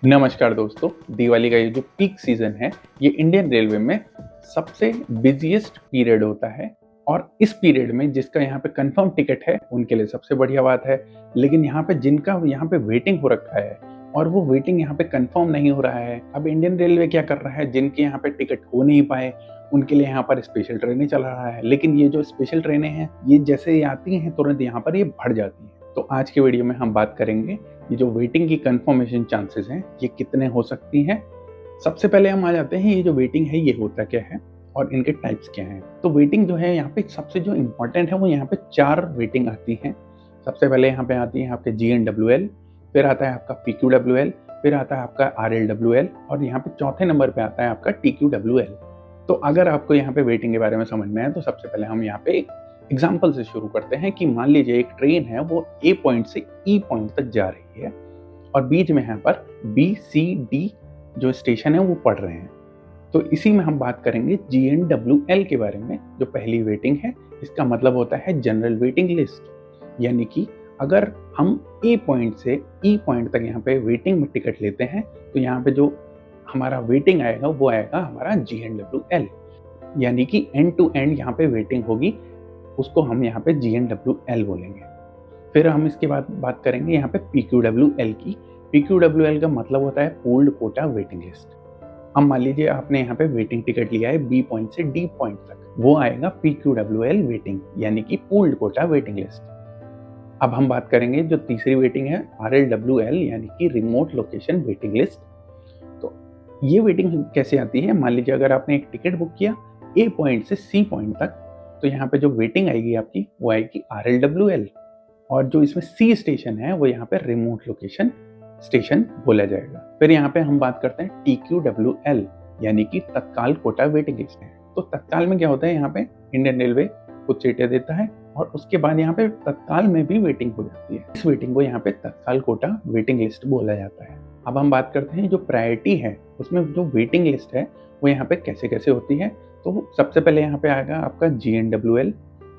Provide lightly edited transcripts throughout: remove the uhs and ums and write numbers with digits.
नमस्कार दोस्तों, दिवाली का ये जो पीक सीज़न है, ये इंडियन रेलवे में सबसे बिज़ीएस्ट पीरियड होता है और इस पीरियड में जिसका यहाँ पे कन्फर्म टिकट है, उनके लिए सबसे बढ़िया बात है। लेकिन यहाँ पे जिनका यहाँ पे वेटिंग हो रखा है और वो वेटिंग यहाँ पे कन्फर्म नहीं हो रहा है, अब इंडियन रेलवे क्या कर रहा है, जिनके यहाँ पे टिकट हो नहीं पाए, उनके लिए यहाँ पर स्पेशल ट्रेनें चला रहा है। लेकिन ये जो स्पेशल ट्रेनें हैं, ये जैसे ही आती हैं, तुरंत यहाँ पर ये भर जाती हैं। तो आज के वीडियो में हम बात करेंगे ये जो वेटिंग की कंफर्मेशन चांसेस हैं ये कितने हो सकती हैं। सबसे पहले हम आ जाते हैं ये जो वेटिंग है ये होता क्या है और इनके टाइप्स क्या हैं। तो वेटिंग जो है यहाँ पे सबसे जो इम्पोर्टेंट है वो यहाँ पे 4 वेटिंग आती हैं। सबसे पहले यहाँ पे आती है आपके GNWL, फिर आता है आपका PQWL, फिर आता है आपका RLWL और यहाँ पे चौथे नंबर पे आता है आपका TQWL। तो अगर आपको यहाँ पे वेटिंग के बारे में समझना है तो सबसे पहले हम यहाँ पे एक एग्जाम्पल से शुरू करते हैं कि मान लीजिए एक ट्रेन है वो ए पॉइंट से ई पॉइंट तक जा रही है और बीच में यहाँ पर BCD जो स्टेशन है वो पड़ रहे हैं। तो इसी में हम बात करेंगे GNWL के बारे में। जो पहली वेटिंग है इसका मतलब होता है जनरल वेटिंग लिस्ट, यानी कि अगर हम ए पॉइंट से ई पॉइंट तक यहाँ पे वेटिंग में टिकट लेते हैं तो यहाँ पे जो हमारा वेटिंग आएगा वो आएगा हमारा GNWL, यानी कि एंड टू एंड यहाँ पे वेटिंग होगी, उसको हम यहाँ पे GNWL बोलेंगे। फिर हम इसके बाद बात करेंगे यहाँ पे PQWL की। PQWL का मतलब होता है पूल्ड कोटा वेटिंग लिस्ट। अब मान लीजिए आपने यहाँ पे वेटिंग टिकट लिया है बी पॉइंट से डी पॉइंट तक, वो आएगा PQWL वेटिंग, यानी कि पूल्ड कोटा वेटिंग लिस्ट। अब हम बात करेंगे जो तीसरी वेटिंग है RLWL, यानी कि रिमोट लोकेशन वेटिंग लिस्ट। तो ये वेटिंग कैसे आती है, मान लीजिए अगर आपने एक टिकट बुक किया ए पॉइंट से सी पॉइंट तक, तो यहाँ पे जो वेटिंग आएगी आपकी वो आएगी RLWL और जो इसमें सी स्टेशन है वो यहाँ पे रिमोट लोकेशन स्टेशन बोला जाएगा। फिर यहाँ पे हम बात करते हैं TQWL, यानी कि तत्काल कोटा वेटिंग लिस्ट है। तो तत्काल में क्या होता है, यहाँ पे इंडियन रेलवे कुछ सीटें देता है और उसके बाद यहाँ पे तत्काल में भी वेटिंग हो जाती है। इस वेटिंग को यहाँ पे तत्काल कोटा वेटिंग लिस्ट बोला जाता है। अब हम बात करते हैं जो प्रायोरिटी है उसमें जो वेटिंग लिस्ट है वो यहाँ पे कैसे कैसे होती है। तो सबसे पहले यहाँ पे आएगा आपका GNWL,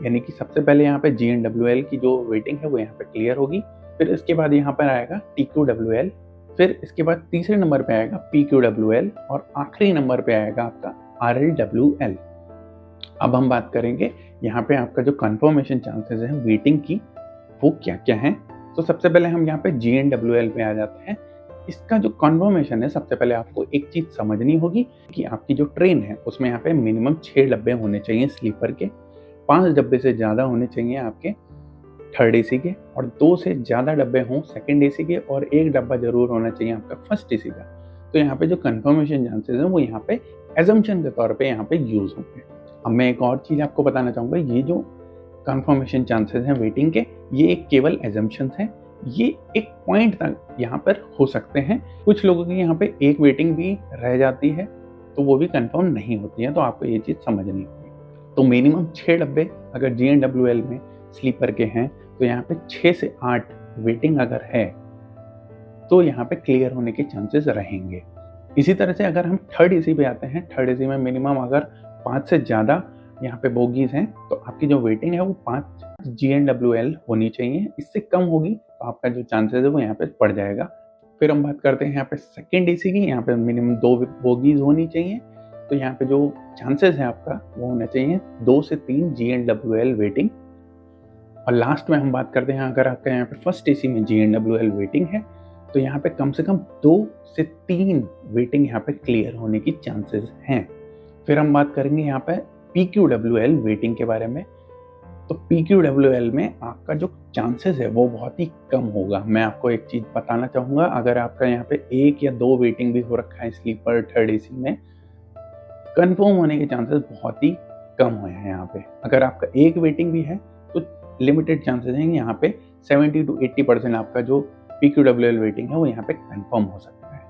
यानी कि सबसे पहले यहाँ पे GNWL की जो वेटिंग है वो यहाँ पे क्लियर होगी। फिर इसके बाद यहाँ पर आएगा TQWL, फिर इसके बाद तीसरे नंबर पे आएगा PQWL और आखिरी नंबर पे आएगा आपका RLWL। अब हम बात करेंगे यहाँ पे आपका जो कंफर्मेशन चांसेस है वेटिंग की वो क्या क्या हैं। तो सबसे पहले हम यहाँ पे GNWL पे आ जाते हैं। इसका जो कन्फर्मेशन है, सबसे पहले आपको एक चीज़ समझनी होगी कि आपकी जो ट्रेन है उसमें यहाँ पे मिनिमम 6 डब्बे होने चाहिए स्लीपर के, 5 डब्बे से ज़्यादा होने चाहिए आपके थर्ड एसी के और 2 से ज़्यादा डब्बे हों सेकंड एसी के और 1 डब्बा जरूर होना चाहिए आपका फर्स्ट एसी का। तो यहाँ पे जो कन्फर्मेशन चांसेस हैं वो यहाँ पे एजम्पशन के तौर पे यहाँ पे यूज़ होंगे। अब मैं एक और चीज़ आपको बताना चाहूँगा, ये जो कन्फर्मेशन चांसेस हैं वेटिंग के, ये एक केवल एजम्पशंस हैं। ये एक पॉइंट तक यहाँ पर हो सकते हैं। कुछ लोगों की यहाँ पे एक वेटिंग भी रह जाती है तो वो भी कंफर्म नहीं होती है, तो आपको ये चीज़ समझनी होगी। तो मिनिमम 6 डब्बे अगर GNWL में स्लीपर के हैं तो यहाँ पे 6 से 8 वेटिंग अगर है तो यहाँ पे क्लियर होने के चांसेस रहेंगे। इसी तरह से अगर हम थर्ड एसी पे आते हैं, थर्ड एसी में मिनिमम अगर 5 से ज़्यादा यहाँ पे बोगीज हैं तो आपकी जो वेटिंग है वो 5 GNWL होनी चाहिए। इससे कम होगी तो आपका जो चांसेस है वो यहाँ पे बढ़ जाएगा। फिर हम बात करते हैं यहाँ पे सेकेंड एसी की, यहाँ पे मिनिमम 2 बोगीज होनी चाहिए। तो यहाँ पे जो चांसेस है आपका वो होना चाहिए 2 से 3 GNWL वेटिंग। और लास्ट में हम बात करते हैं अगर आपका यहाँ पे फर्स्ट एसी में GNWL वेटिंग है तो यहाँ पे कम से कम 2 से 3 वेटिंग यहाँ पे क्लियर होने की चांसेस हैं। फिर हम बात करेंगे यहाँ पे PQWL वेटिंग के बारे में। तो PQWL में आपका जो चांसेस है वो बहुत ही कम होगा। मैं आपको एक चीज़ बताना चाहूँगा, अगर आपका यहाँ पे 1 या 2 वेटिंग भी हो रखा है स्लीपर थर्ड एसी में, कंफर्म होने के चांसेस बहुत ही कम हुए हैं यहाँ पे। अगर आपका एक वेटिंग भी है तो लिमिटेड चांसेस हैं यहाँ पे 70 to 80% आपका जो PQWL वेटिंग है वो यहाँ पे कंफर्म हो सकता है।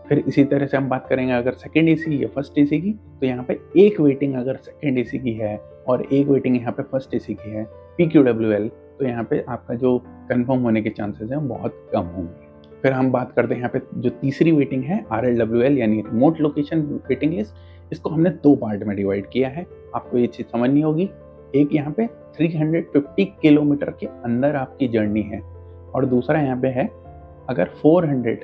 फिर इसी तरह से हम बात करेंगे अगर सेकेंड एसी या फर्स्ट एसी की, तो यहाँ पे एक वेटिंग अगर सेकेंड एसी की है और एक वेटिंग यहाँ पे फर्स्ट एसी की है PQWL, तो यहाँ पे आपका जो कंफर्म होने के चांसेस हैं बहुत कम होंगे। फिर हम बात करते हैं यहाँ पे जो तीसरी वेटिंग है RLWL, यानी रिमोट लोकेशन वेटिंग लिस्ट। इसको हमने 2 पार्ट में डिवाइड किया है, आपको ये चीज़ समझनी होगी। एक यहाँ पे 350 किलोमीटर के अंदर आपकी जर्नी है और दूसरा यहाँ पे है अगर 400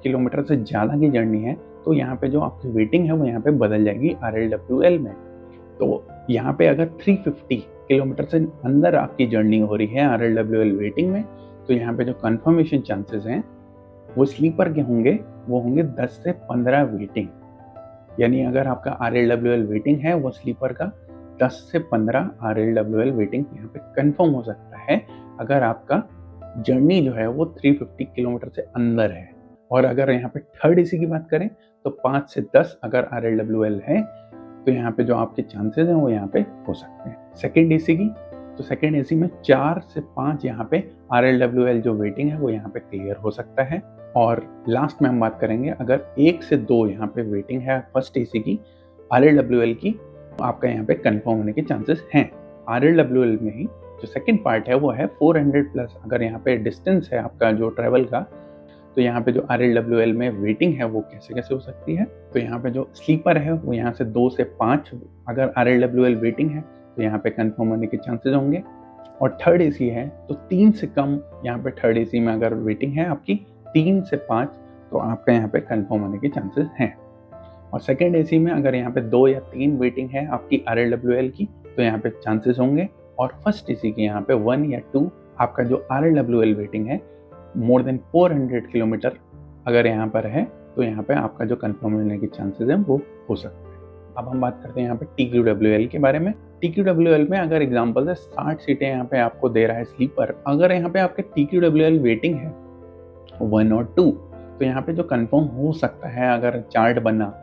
किलोमीटर से ज़्यादा की जर्नी है तो यहाँ पे जो आपकी वेटिंग है वो यहाँ पे बदल जाएगी RLWL में। तो यहाँ पे अगर 350 किलोमीटर से अंदर आपकी जर्नी हो रही है RLWL वेटिंग में, तो यहाँ पे जो कंफर्मेशन चांसेस हैं वो स्लीपर के होंगे, वो होंगे 10 से 15 वेटिंग। यानी अगर आपका RLWL वेटिंग है वो स्लीपर का 10 से 15 RLWL वेटिंग यहाँ पे कंफर्म हो सकता है अगर आपका जर्नी जो है वो 350 किलोमीटर से अंदर है। और अगर यहाँ पे थर्ड एसी की बात करें तो 5 से 10 अगर RLWL है तो यहाँ पे जो आपके चांसेस हैं वो यहाँ पे हो सकते हैं। सेकेंड एसी की, तो सेकेंड एसी में 4 से 5 यहाँ पे RLWL जो वेटिंग है वो यहाँ पे क्लियर हो सकता है। और लास्ट में हम बात करेंगे अगर 1 से 2 यहाँ पे वेटिंग है फर्स्ट एसी की RLWL की, तो आपका यहाँ पे कंफर्म होने के चांसेस हैं। RLWL में ही जो सेकंड पार्ट है वो है 400 प्लस। अगर यहाँ पे डिस्टेंस है आपका जो ट्रेवल का, तो यहाँ पे जो RLWL में वेटिंग है वो कैसे कैसे हो सकती है। तो यहाँ पे जो स्लीपर है वो यहाँ से 2 से 5 अगर RLWL वेटिंग है तो यहाँ पे कंफर्म होने के चांसेस होंगे। और थर्ड एसी है तो 3 से कम यहाँ पे थर्ड एसी में अगर वेटिंग है आपकी 3 से 5 तो आपका यहाँ पे कंफर्म होने के चांसेस हैं। और सेकेंड एसी में अगर यहाँ पे 2 या 3 वेटिंग है आपकी RLWL की तो यहाँ पे चांसेस होंगे। और फर्स्ट एसी की यहाँ पे 1 या 2 आपका जो RLWL वेटिंग है मोर देन 400 किलोमीटर अगर यहाँ पर है तो यहाँ पे आपका जो कंफर्म होने के चांसेस हैं वो हो सकते हैं। अब हम बात करते हैं यहाँ पे TQWL के बारे में। TQWL में अगर एग्जांपल है 60 सीटें यहाँ पे आपको दे रहा है स्लीपर, अगर यहाँ पे आपके TQWL वेटिंग है 1 और 2 तो यहाँ पे जो कंफर्म हो सकता है अगर चार्ट बना,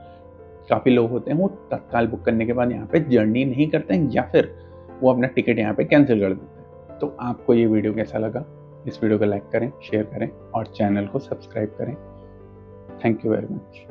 काफ़ी लोग होते हैं वो तत्काल बुक करने के बाद यहाँ पे जर्नी नहीं करते हैं या फिर वो अपना टिकट यहाँ पे कैंसिल कर देते हैं। तो आपको ये वीडियो कैसा लगा? इस वीडियो को लाइक करें, शेयर करें और चैनल को सब्सक्राइब करें। Thank you very much.